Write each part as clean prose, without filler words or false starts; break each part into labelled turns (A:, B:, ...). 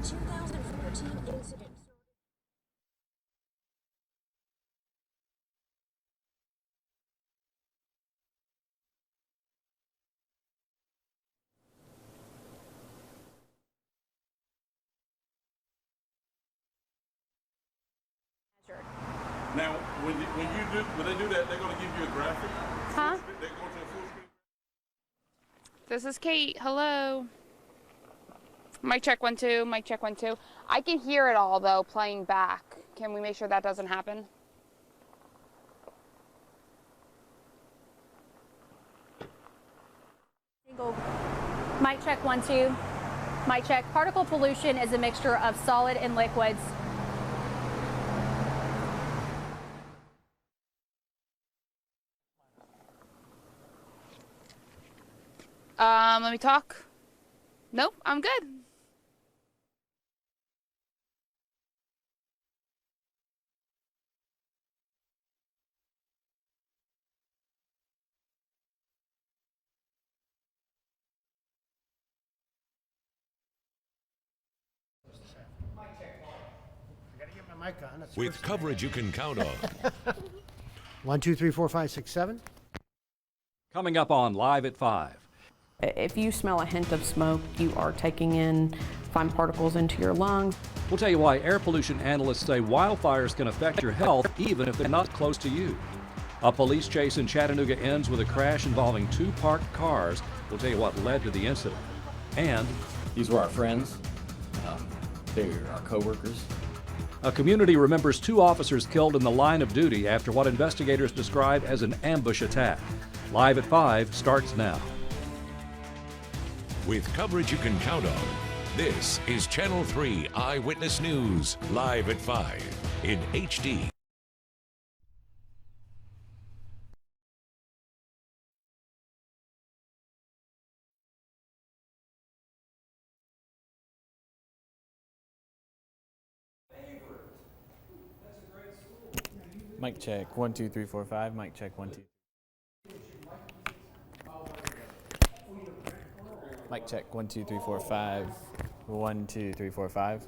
A: 2014 incident.
B: Now, when they do that, they're going to give you a graphic.
C: Huh?
B: They're going to a full screen.
C: This is Kate. Hello. Mic check 1 2. Mic check 1 2. I can hear it all though playing back. Can we make sure that doesn't happen?
D: Mic check 1 2. Mic check. Particle pollution is a mixture of solid and liquids.
C: Let me talk. Nope, I'm good.
E: With coverage you can count on.
F: 1, 2, 3, 4, 5, 6, 7.
G: Coming up on Live at 5.
H: If you smell a hint of smoke, you are taking in fine particles into your lungs.
G: We'll tell you why air pollution analysts say wildfires can affect your health even if they're not close to you. A police chase in Chattanooga ends with a crash involving 2 parked cars. We'll tell you what led to the incident. And
I: these were our friends. They're our co-workers.
G: a community remembers 2 officers killed in the line of duty after what investigators describe as an ambush attack. Live at 5 starts now.
E: With coverage you can count on, this is Channel 3 Eyewitness News, live at 5 in HD.
I: Mic check 1 2 3 4 5. Mic check 1 2. Mic check 1 2 3 4 5. 1 2 3 4 5.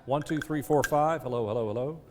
G: One, two, three, four, five. Hello, hello, hello.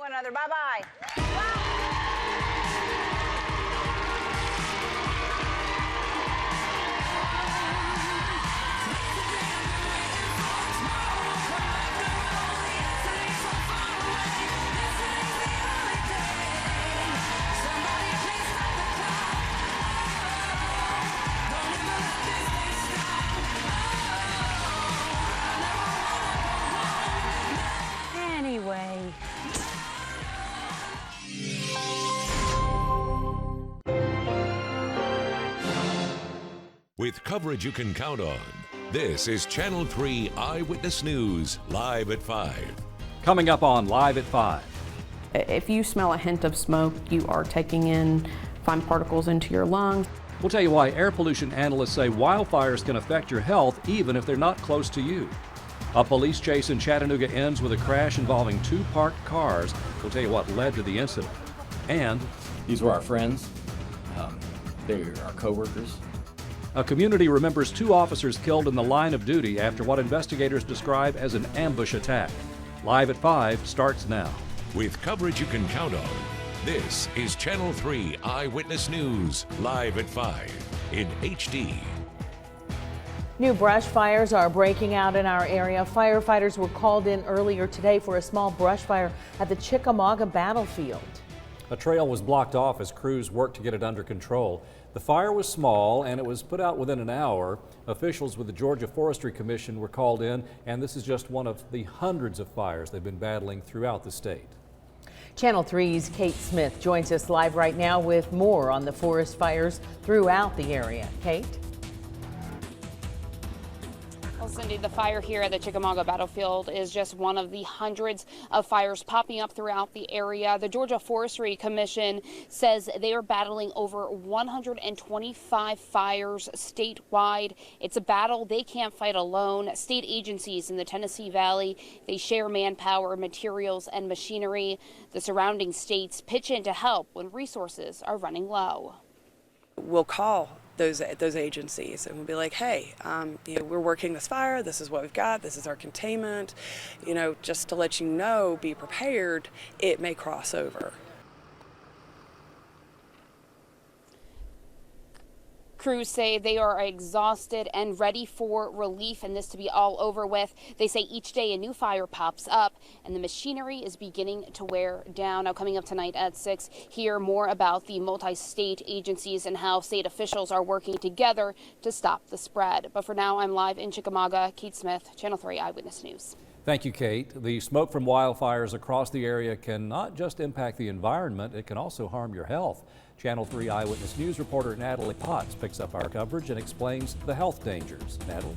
A: One other. Bye-bye. Anyway.
E: With coverage you can count on, this is Channel 3 Eyewitness News, live at 5.
G: Coming up on Live at 5.
H: If you smell a hint of smoke, you are taking in fine particles into your lungs.
G: We'll tell you why air pollution analysts say wildfires can affect your health even if they're not close to you. A police chase in Chattanooga ends with a crash involving 2 parked cars. We'll tell you what led to the incident. And
I: These were our friends. They're our co-workers.
G: A community remembers 2 officers killed in the line of duty after what investigators describe as an ambush attack. Live at 5 starts now.
E: With coverage you can count on, this is Channel 3 Eyewitness News, live at 5 in HD.
J: New brush fires are breaking out in our area. Firefighters were called in earlier today for a small brush fire at the Chickamauga battlefield.
G: A trail was blocked off as crews worked to get it under control. The fire was small and it was put out within an hour. Officials with the Georgia Forestry Commission were called in, and this is just one of the hundreds of fires they've been battling throughout the state.
J: Channel 3's Kate Smith joins us live right now with more on the forest fires throughout the area. Kate?
C: Well, Cindy, the fire here at the Chickamauga battlefield is just one of the hundreds of fires popping up throughout the area. The Georgia Forestry Commission says they are battling over 125 fires statewide. It's a battle they can't fight alone. State agencies in the Tennessee Valley, they share manpower, materials, and machinery. The surrounding states pitch in to help when resources are running low.
K: We'll call those agencies and we'll be like, hey, we're working this fire, this is what we've got, this is our containment, just to let you know, be prepared, it may cross over.
C: Crews say they are exhausted and ready for relief and this to be all over with. They say each day a new fire pops up and the machinery is beginning to wear down. Now, coming up tonight at 6, hear more about the multi-state agencies and how state officials are working together to stop the spread. But for now, I'm live in Chickamauga. Kate Smith, Channel 3 Eyewitness News.
G: Thank you, Kate. The smoke from wildfires across the area can not just impact the environment, it can also harm your health. Channel 3 Eyewitness News reporter Natalie Potts picks up our coverage and explains the health dangers. Natalie.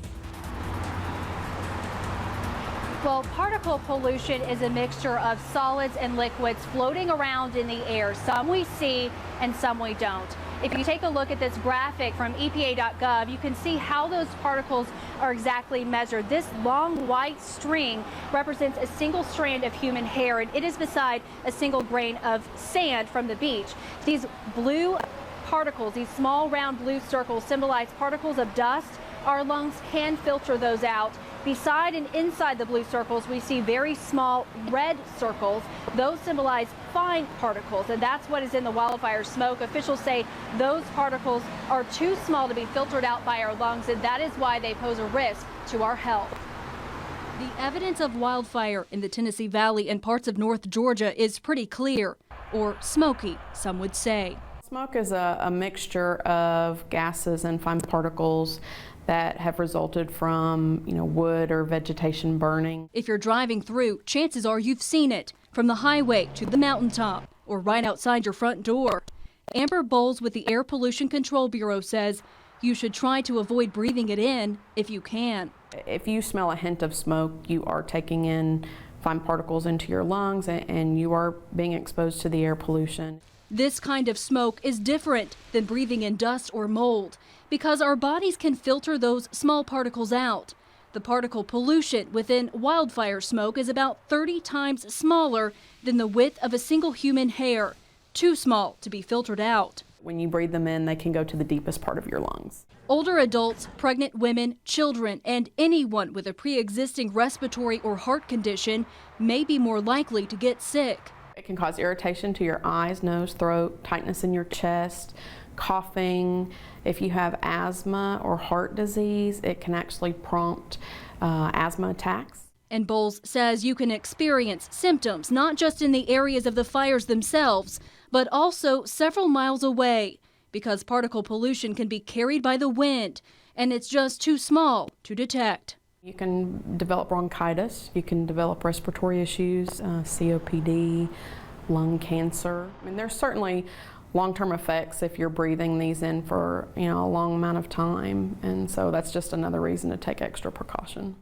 D: Well, particle pollution is a mixture of solids and liquids floating around in the air. Some we see and some we don't. If you take a look at this graphic from EPA.gov, you can see how those particles are exactly measured. This long white string represents a single strand of human hair, and it is beside a single grain of sand from the beach. These blue particles, these small round blue circles, symbolize particles of dust. Our lungs can filter those out. Beside and inside the blue circles, we see very small red circles. Those symbolize fine particles, and that's what is in the wildfire smoke. Officials say those particles are too small to be filtered out by our lungs, and that is why they pose a risk to our health.
L: The evidence of wildfire in the Tennessee Valley and parts of North Georgia is pretty clear, or smoky, some would say.
H: Smoke is a mixture of gases and fine particles that have resulted from, wood or vegetation burning.
L: If you're driving through, chances are you've seen it, from the highway to the mountaintop or right outside your front door. Amber Bowles with the Air Pollution Control Bureau says you should try to avoid breathing it in if you can.
H: If you smell a hint of smoke, you are taking in fine particles into your lungs and you are being exposed to the air pollution.
L: This kind of smoke is different than breathing in dust or mold because our bodies can filter those small particles out. The particle pollution within wildfire smoke is about 30 times smaller than the width of a single human hair, too small to be filtered out.
H: When you breathe them in, they can go to the deepest part of your lungs.
L: Older adults, pregnant women, children, and anyone with a pre-existing respiratory or heart condition may be more likely to get sick.
H: It can cause irritation to your eyes, nose, throat, tightness in your chest, coughing. If you have asthma or heart disease, it can actually prompt asthma attacks.
L: And Bowles says you can experience symptoms not just in the areas of the fires themselves, but also several miles away, because particle pollution can be carried by the wind, and it's just too small to detect.
H: You can develop bronchitis, you can develop respiratory issues, COPD, lung cancer. I mean, there's certainly long-term effects if you're breathing these in for a long amount of time, and so that's just another reason to take extra precaution.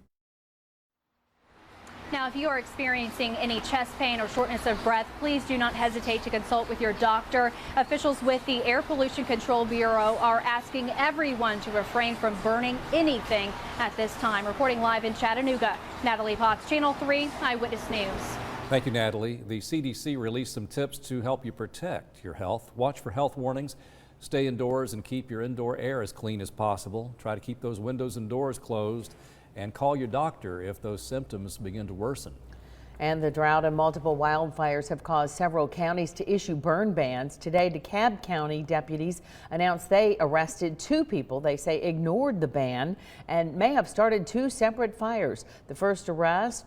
D: Now, if you are experiencing any chest pain or shortness of breath, please do not hesitate to consult with your doctor. Officials with the Air Pollution Control Bureau are asking everyone to refrain from burning anything at this time. Reporting live in Chattanooga, Natalie Potts, Channel 3 Eyewitness News.
G: Thank you, Natalie. The CDC released some tips to help you protect your health. Watch for health warnings. Stay indoors and keep your indoor air as clean as possible. Try to keep those windows and doors closed, and call your doctor if those symptoms begin to worsen.
J: And the drought and multiple wildfires have caused several counties to issue burn bans. Today, DeKalb County deputies announced they arrested 2 people they say ignored the ban and may have started 2 separate fires. The first arrest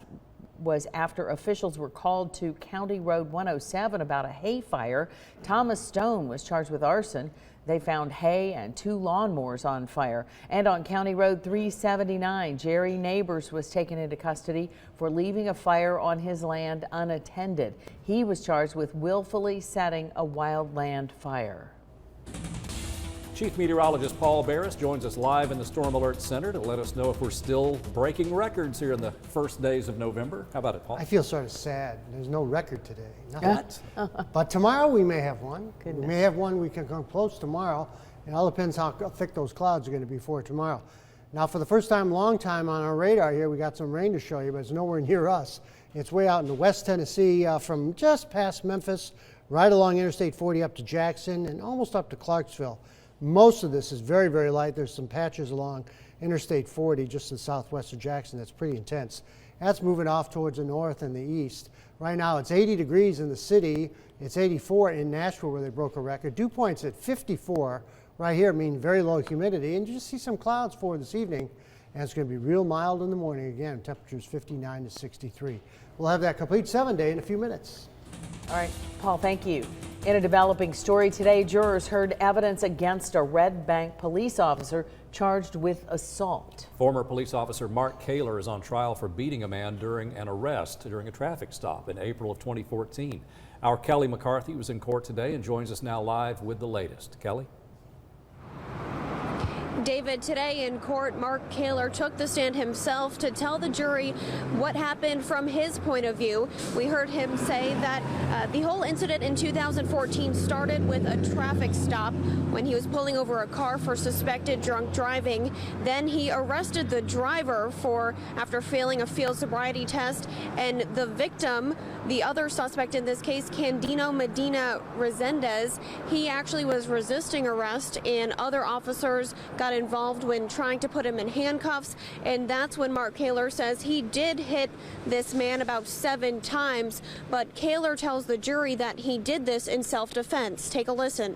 J: was after officials were called to County Road 107 about a hay fire. Thomas Stone was charged with arson. They found hay and 2 lawnmowers on fire. And on County Road 379, Jerry Neighbors was taken into custody for leaving a fire on his land unattended. He was charged with willfully setting a wildland fire.
G: Chief Meteorologist Paul Barris joins us live in the Storm Alert Center to let us know if we're still breaking records here in the first days of November. How about it, Paul?
F: I feel sort of sad. There's no record today. Nothing. But tomorrow we may have one.
J: Goodness.
F: We may have one. We can come close tomorrow. It all depends how thick those clouds are going to be for tomorrow. Now, for the first time, long time on our radar here, we got some rain to show you, but it's nowhere near us. It's way out in the West Tennessee, from just past Memphis, right along Interstate 40 up to Jackson and almost up to Clarksville. Most of this is very, very light. There's some patches along Interstate 40 just in southwest of Jackson that's pretty intense. That's moving off towards the north and the east. Right now it's 80 degrees in the city. It's 84 in Nashville where they broke a record. Dew point's at 54 right here, meaning very low humidity. And you just see some clouds for this evening. And it's going to be real mild in the morning again. Temperatures 59 to 63. We'll have that complete 7-day in a few minutes.
J: All right, Paul, thank you. In a developing story today, jurors heard evidence against a Red Bank police officer charged with assault.
G: Former police officer Mark Kaler is on trial for beating a man during an arrest during a traffic stop in April of 2014. Our Kelly McCarthy was in court today and joins us now live with the latest. Kelly?
M: David, today in court, Mark Kaler took the stand himself to tell the jury what happened from his point of view. We heard him say that the whole incident in 2014 started with a traffic stop when he was pulling over a car for suspected drunk driving. Then he arrested the driver after failing a field sobriety test, and the victim, the other suspect in this case, Candino Medina Resendez, he actually was resisting arrest, and other officers got involved when trying to put him in handcuffs, and that's when Mark Kaler says he did hit this man about 7 times, but Kaler tells the jury that he did this in self-defense. Take a listen.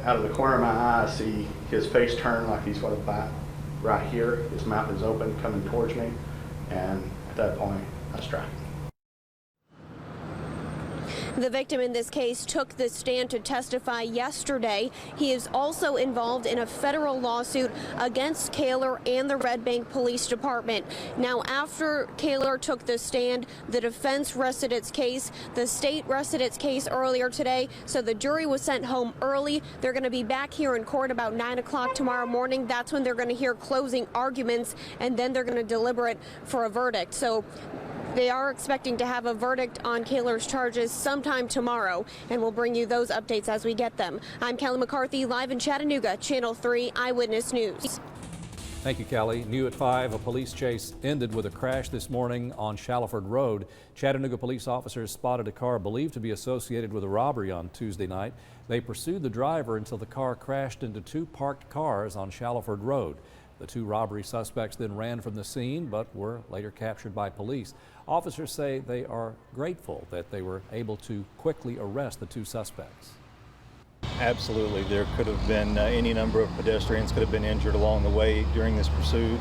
N: Out of the corner of my eye, I see his face turn like he's got a bite right here. His mouth is open, coming towards me, and at that point, I strike him.
M: The victim in this case took the stand to testify yesterday. He is also involved in a federal lawsuit against Kaler and the Red Bank Police Department. Now, after Kaler took the stand, the defense rested its case. The state rested its case earlier today, so the jury was sent home early. They're going to be back here in court about 9 o'clock tomorrow morning. That's when they're going to hear closing arguments, and then they're going to deliberate for a verdict. So they are expecting to have a verdict on Kaler's charges sometime tomorrow, and we'll bring you those updates as we get them. I'm Kelly McCarthy, live in Chattanooga, Channel 3 Eyewitness News.
G: Thank you, Kelly. New at 5, a police chase ended with a crash this morning on Shallowford Road. Chattanooga police officers spotted a car believed to be associated with a robbery on Tuesday night. They pursued the driver until the car crashed into 2 parked cars on Shallowford Road. The 2 robbery suspects then ran from the scene but were later captured by police. Officers say they are grateful that they were able to quickly arrest the 2 suspects.
O: Absolutely. There could have been any number of pedestrians could have been injured along the way during this pursuit,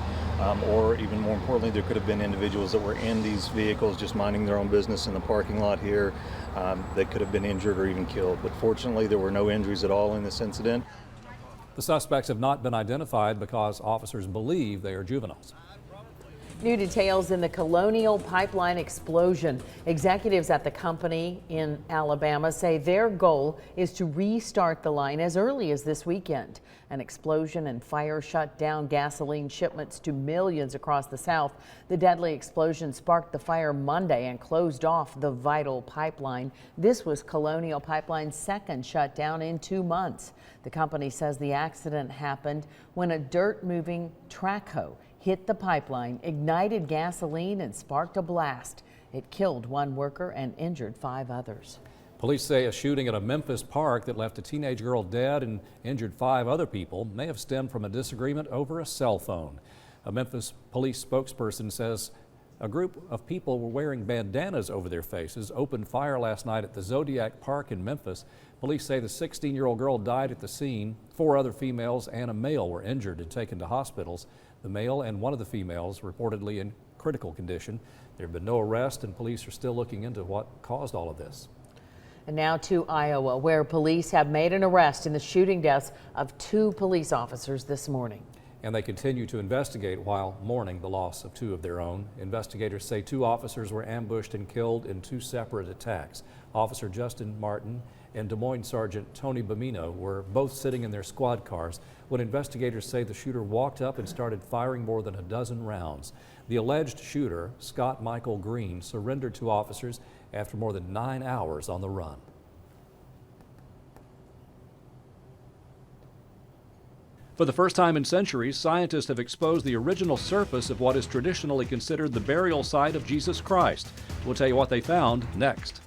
O: or even more importantly, there could have been individuals that were in these vehicles just minding their own business in the parking lot here that could have been injured or even killed. But fortunately, there were no injuries at all in this incident.
G: The suspects have not been identified because officers believe they are juveniles.
J: New details in the Colonial Pipeline explosion. Executives at the company in Alabama say their goal is to restart the line as early as this weekend. An explosion and fire shut down gasoline shipments to millions across the South. The deadly explosion sparked the fire Monday and closed off the vital pipeline. This was Colonial Pipeline's second shutdown in 2 months. The company says the accident happened when a dirt-moving track hoe hit the pipeline, ignited gasoline, and sparked a blast. It killed 1 worker and injured 5 others.
G: Police say a shooting at a Memphis park that left a teenage girl dead and injured 5 other people may have stemmed from a disagreement over a cell phone. A Memphis police spokesperson says a group of people were wearing bandanas over their faces opened fire last night at the Zodiac Park in Memphis. Police say the 16-year-old girl died at the scene. 4 other females and a male were injured and taken to hospitals. The male and one of the females reportedly in critical condition. There have been no arrests, and police are still looking into what caused all of this.
J: And now to Iowa, where police have made an arrest in the shooting deaths of 2 police officers this morning.
G: And they continue to investigate while mourning the loss of 2 of their own. Investigators say 2 officers were ambushed and killed in 2 separate attacks. Officer Justin Martin and Des Moines Sergeant Tony Bamino were both sitting in their squad cars when investigators say the shooter walked up and started firing more than a dozen rounds. The alleged shooter, Scott Michael Green, surrendered to officers after more than 9 hours on the run. For the first time in centuries, scientists have exposed the original surface of what is traditionally considered the burial site of Jesus Christ. We'll tell you what they found next.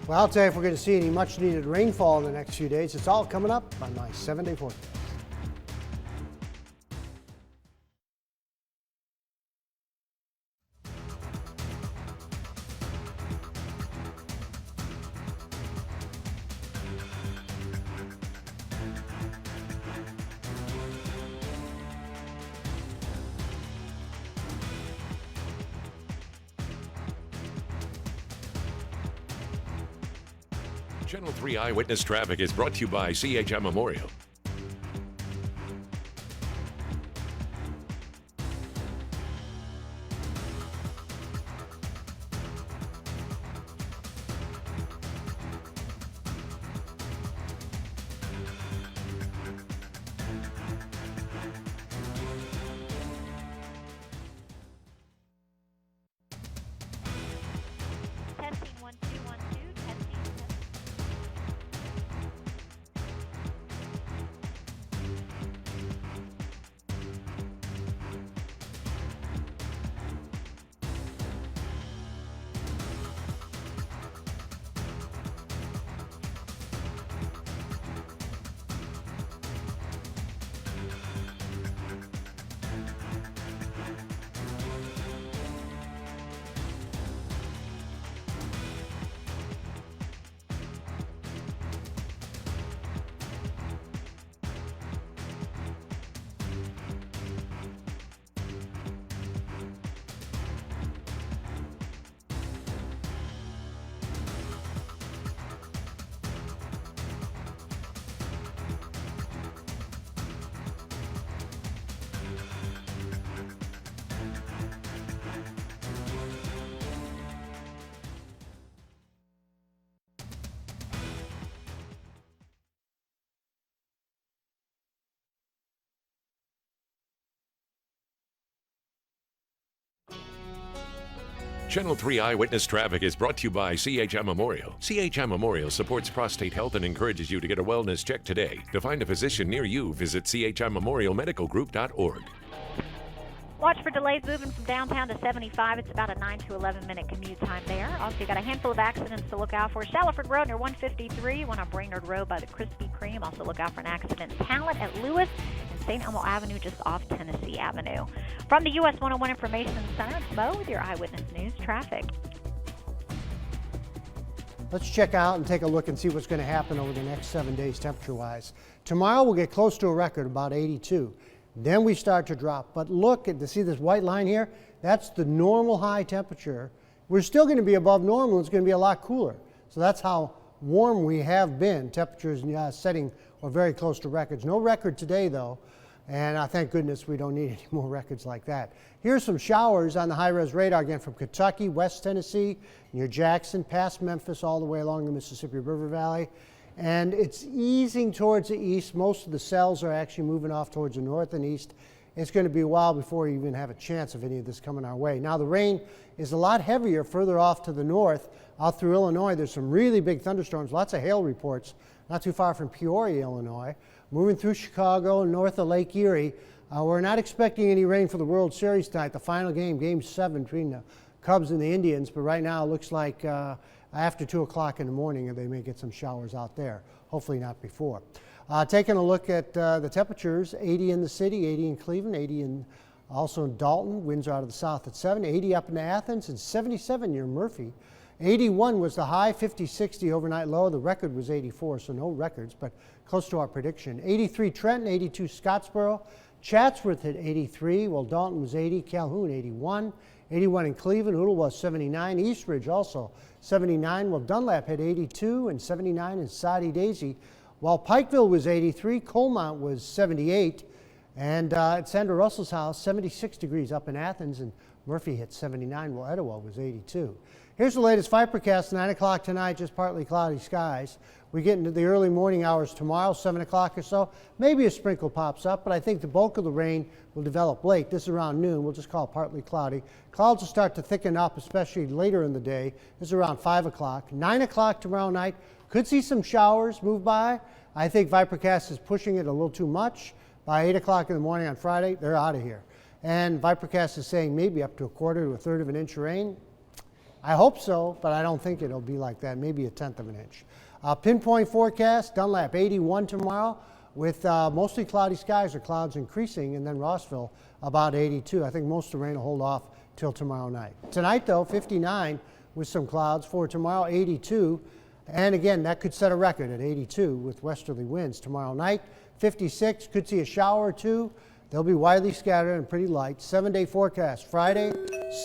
F: Well, I'll tell you if we're going to see any much needed rainfall in the next few days. It's all coming up on my 7-day forecast.
E: Channel 3 Eyewitness Traffic is brought to you by CHI Memorial.
P: Testing 1 2 1 2. Testing.
E: Channel 3 Eyewitness Traffic is brought to you by CHI Memorial. CHI Memorial supports prostate health and encourages you to get a wellness check today. To find a physician near you, visit chimemorialmedicalgroup.org.
P: Watch for delays moving from downtown to 75. It's about a 9 to 11 minute commute time there. Also, you got a handful of accidents to look out for. Shallowford Road near 153, one on Brainerd Road by the Krispy Kreme. Also, look out for an accident. Talent at Lewis and St. Elmo Avenue just off Tennessee Avenue. From the US 101 Information Center, it's Mo with your Eyewitness News traffic.
F: Let's check out and take a look and see what's going to happen over the next 7 days temperature-wise. Tomorrow we'll get close to a record, about 82. Then we start to drop. But look, see this white line here? That's the normal high temperature. We're still going to be above normal. It's going to be a lot cooler. So that's how warm we have been. Temperatures setting are very close to records. No record today, though. And thank goodness we don't need any more records like that. Here's some showers on the high-res radar again from Kentucky, West Tennessee, near Jackson, past Memphis, all the way along the Mississippi River Valley. And it's easing towards the east. Most of the cells are actually moving off towards the north and east. It's going to be a while before you even have a chance of any of this coming our way. Now the rain is a lot heavier further off to the north. Out through Illinois, there's some really big thunderstorms, lots of hail reports, not too far from Peoria, Illinois. Moving through Chicago and north of Lake Erie. We're not expecting any rain for the World Series tonight. The final game, Game 7 between the Cubs and the Indians. But right now it looks like after 2 o'clock in the morning, and they may get some showers out there. Hopefully not before. Taking a look at the temperatures, 80 in the city, 80 in Cleveland, 80 also in Dalton. Winds are out of the south at 7, 80 up in Athens, and 77 near Murphy. 81 was the high, 50-60 overnight low. The record was 84, so no records, but close to our prediction. 83 Trenton, 82 Scottsboro. Chatsworth hit 83, while Dalton was 80, Calhoun 81. 81 in Cleveland, Ooltewah was 79, Eastridge also 79, while Dunlap hit 82, and 79 in Soddy Daisy, while Pikeville was 83, Colmont was 78, and at Sandra Russell's house, 76 degrees up in Athens, and Murphy hit 79, while Etowah was 82. Here's the latest forecast, 9 o'clock tonight, just partly cloudy skies. We get into the early morning hours tomorrow, 7 o'clock or so. Maybe a sprinkle pops up, but I think the bulk of the rain will develop late. This is around noon. We'll just call it partly cloudy. Clouds will start to thicken up, especially later in the day. This is around 5 o'clock. 9 o'clock tomorrow night. Could see some showers move by. I think Vipercast is pushing it a little too much. By 8 o'clock in the morning on Friday, they're out of here. And Vipercast is saying maybe up to a quarter to a third of an inch of rain. I hope so, but I don't think it'll be like that, maybe a tenth of an inch. Pinpoint forecast, Dunlap 81 tomorrow with mostly cloudy skies or clouds increasing, and then Rossville about 82. I think most of the rain will hold off till tomorrow night. Tonight, though, 59 with some clouds. For tomorrow, 82. And again, that could set a record at 82 with westerly winds. Tomorrow night, 56. Could see a shower or two. They'll be widely scattered and pretty light. 7-day forecast. Friday,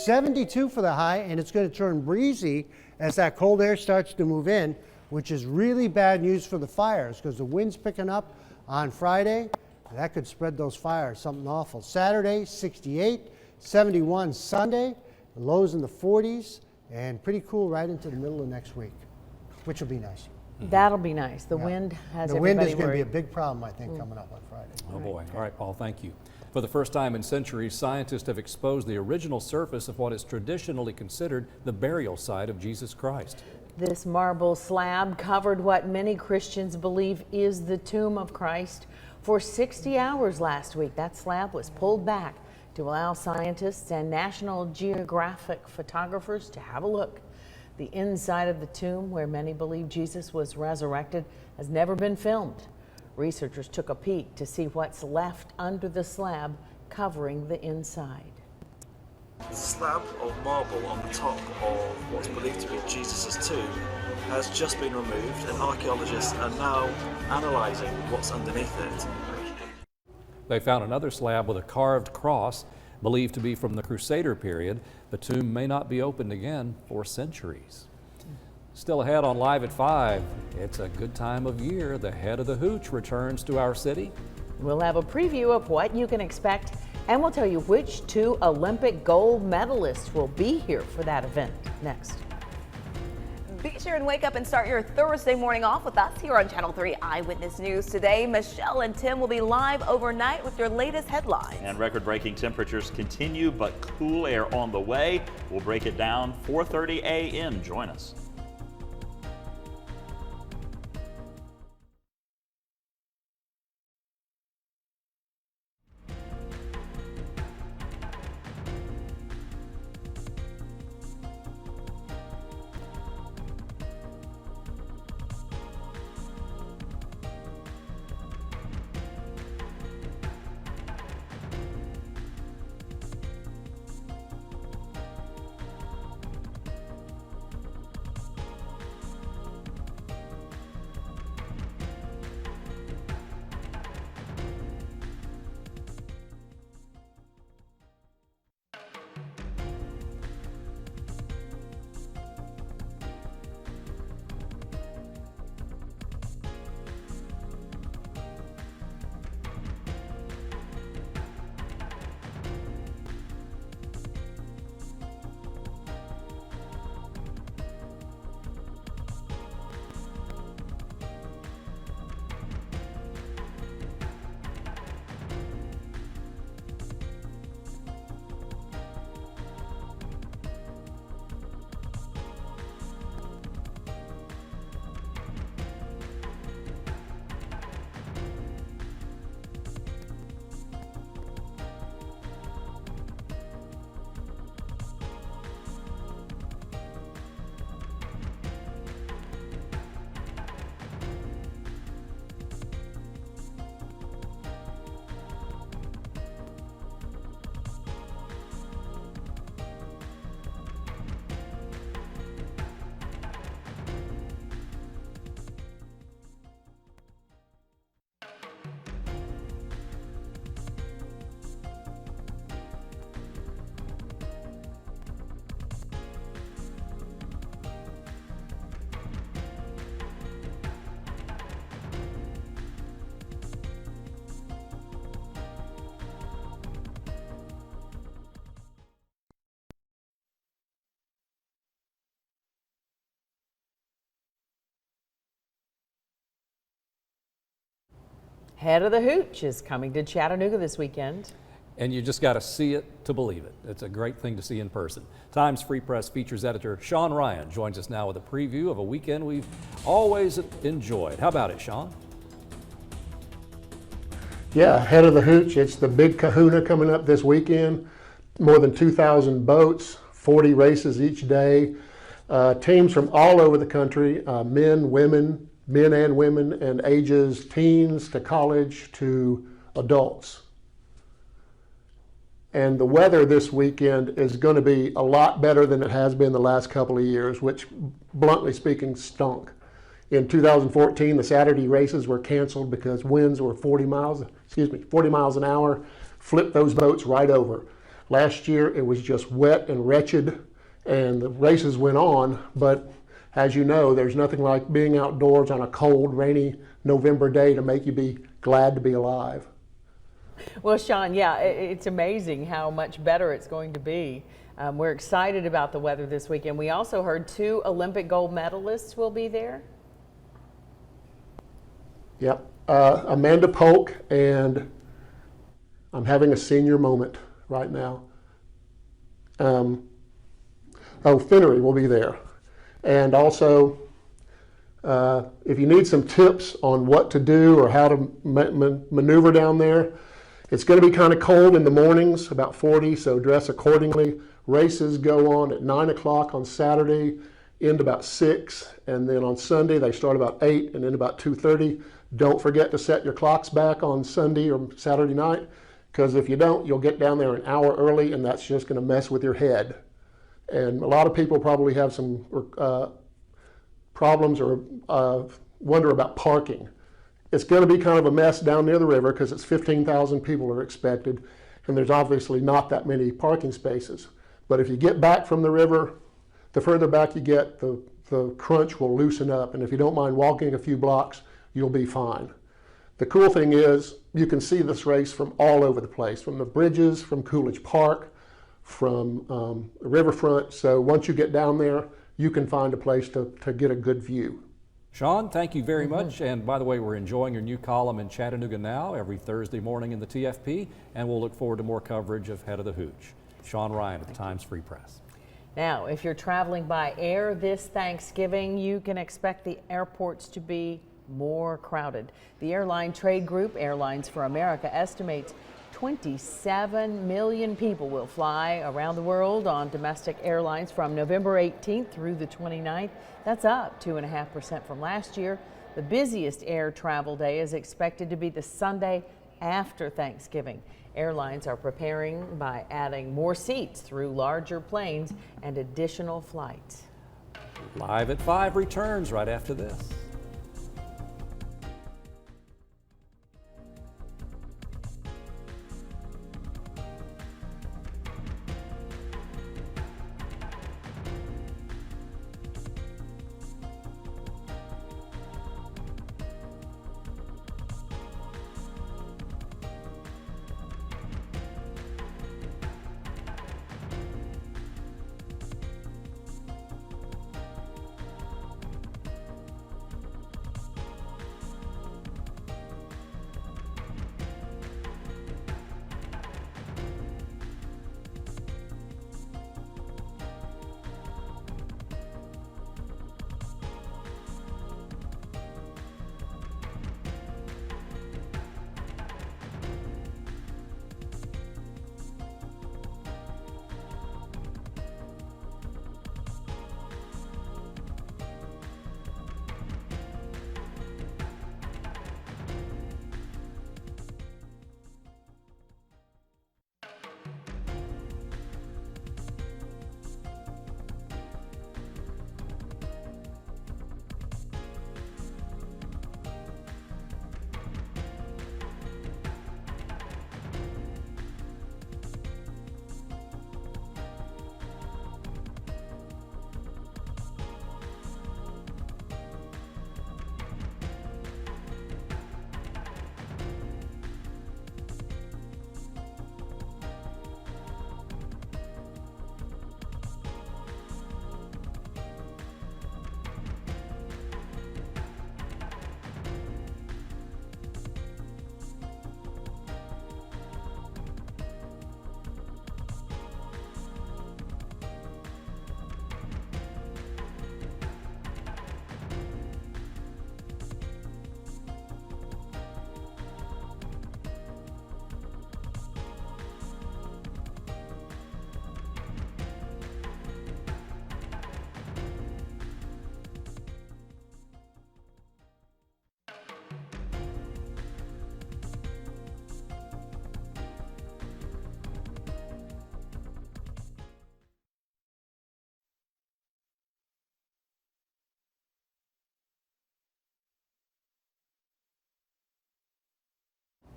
F: 72 for the high, and it's going to turn breezy as that cold air starts to move in, which is really bad news for the fires because the wind's picking up on Friday. That could spread those fires, something awful. Saturday, 68, 71 Sunday, the lows in the 40s, and pretty cool right into the middle of next week, which will be nice.
J: That'll be nice. The wind has
F: The
J: everybody
F: wind is going to be
J: worried.
F: a big problem, I think, coming up on Friday.
G: Oh boy. All right, Paul, thank you. For the first time in centuries, scientists have exposed the original surface of what is traditionally considered the burial site of Jesus Christ.
J: This marble slab covered what many Christians believe is the tomb of Christ for 60 hours last week. That slab was pulled back to allow scientists and National Geographic photographers to have a look. The inside of the tomb, where many believe Jesus was resurrected, has never been filmed. Researchers took a peek to see what's left under the slab covering the inside.
Q: The slab of marble on the top of what's believed to be Jesus' tomb has just been removed, and archaeologists are now analysing what's underneath it.
G: They found another slab with a carved cross, believed to be from the Crusader period. The tomb may not be opened again for centuries. Still ahead on Live at 5, it's a good time of year. The head of the hooch returns to our city.
J: We'll have a preview of what you can expect, and we'll tell you which 2 Olympic gold medalists will be here for that event next.
R: Be sure and wake up and start your Thursday morning off with us here on Channel 3 Eyewitness News. Today, Michelle and Tim will be live overnight with your latest headlines.
S: And record-breaking temperatures continue, but cool air on the way. We'll break it down 4:30 a.m. Join us.
J: Head of the Hooch is coming to Chattanooga this weekend.
G: And you just got to see it to believe it. It's a great thing to see in person. Times Free Press features editor Sean Ryan joins us now with a preview of a weekend we've always enjoyed. How about it, Sean?
T: Yeah, Head of the Hooch. It's the big kahuna coming up this weekend. More than 2,000 boats, 40 races each day. Teams from all over the country, men and women, and ages teens to college to adults. And the weather this weekend is going to be a lot better than it has been the last couple of years, which, bluntly speaking, stunk. In 2014, the Saturday races were canceled because winds were 40 miles an hour, flipped those boats right over. Last year, it was just wet and wretched, and the races went on, but as you know, there's nothing like being outdoors on a cold, rainy November day to make you be glad to be alive.
J: Well, Sean, yeah, it's amazing how much better it's going to be. We're excited about the weather this weekend. We also heard 2 Olympic gold medalists will be there.
T: Yep, Amanda Polk, and I'm having a senior moment right now. Finnery will be there. And also, if you need some tips on what to do or how to maneuver down there, it's going to be kind of cold in the mornings, about 40, so dress accordingly. Races go on at 9 o'clock on Saturday, end about 6, and then on Sunday they start about 8 and end about 2:30. Don't forget to set your clocks back on Sunday or Saturday night, because if you don't, you'll get down there an hour early, and that's just going to mess with your head. And a lot of people probably have some problems or wonder about parking. It's going to be kind of a mess down near the river because it's 15,000 people are expected, and there's obviously not that many parking spaces. But if you get back from the river, the further back you get, the crunch will loosen up, and if you don't mind walking a few blocks, you'll be fine. The cool thing is you can see this race from all over the place, from the bridges, from Coolidge Park, from the riverfront. So once you get down there, you can find a place to get a good view.
G: Sean, thank you very much. And by the way, we're enjoying your new column in Chattanooga Now every Thursday morning in the TFP, and we'll look forward to more coverage of Head of the Hooch. Sean Ryan at the Times Free Press.
J: Now, if you're traveling by air this Thanksgiving, you can expect the airports to be more crowded. The airline trade group, Airlines for America, estimates 27 million people will fly around the world on domestic airlines from November 18th through the 29th. That's up 2.5% from last year. The busiest air travel day is expected to be the Sunday after Thanksgiving. Airlines are preparing by adding more seats through larger planes and additional flights.
G: Live at 5 returns right after this.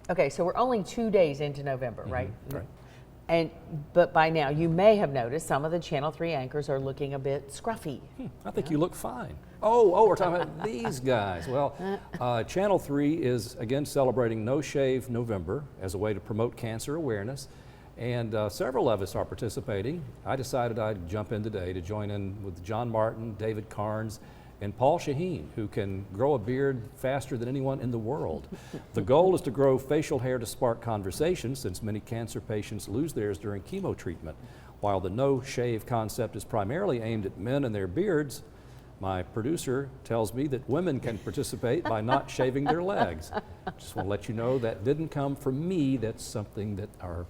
J: Okay, so we're only 2 days into November, right?
G: Right.
J: But by now, you may have noticed some of the Channel 3 anchors are looking a bit scruffy.
G: I think you look fine. Oh, we're talking about these guys. Well, Channel 3 is again celebrating No Shave November as a way to promote cancer awareness. And several of us are participating. I decided I'd jump in today to join in with John Martin, David Carnes, and Paul Shaheen, who can grow a beard faster than anyone in the world. The goal is to grow facial hair to spark conversation, since many cancer patients lose theirs during chemo treatment. While the no shave concept is primarily aimed at men and their beards, my producer tells me that women can participate by not shaving their legs. Just want to let you know that didn't come from me. That's something that our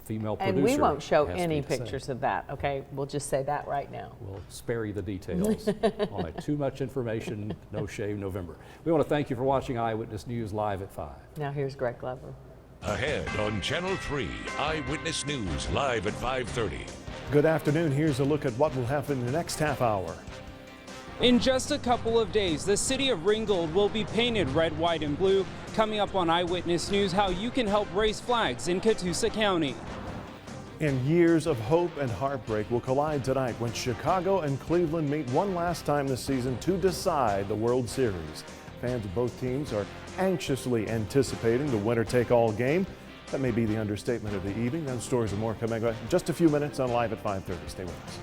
G: female producer.
J: And we won't show
G: has
J: any
G: me to say.
J: pictures of that, okay? We'll just say that right now.
G: We'll spare you the details on a too much information, No Shave November. We want to thank you for watching Eyewitness News live at 5.
J: Now here's Greg Glover.
E: Ahead on Channel 3, Eyewitness News live at 5:30.
U: Good afternoon. Here's a look at what will happen in the next half hour.
V: In just a couple of days, the city of Ringgold will be painted red, white, and blue. Coming up on Eyewitness News, how you can help raise flags in Catoosa County.
U: And years of hope and heartbreak will collide tonight when Chicago and Cleveland meet one last time this season to decide the World Series. Fans of both teams are anxiously anticipating the winner-take-all game. That may be the understatement of the evening. Those stories and more coming up in just a few minutes on Live at 5:30. Stay with us.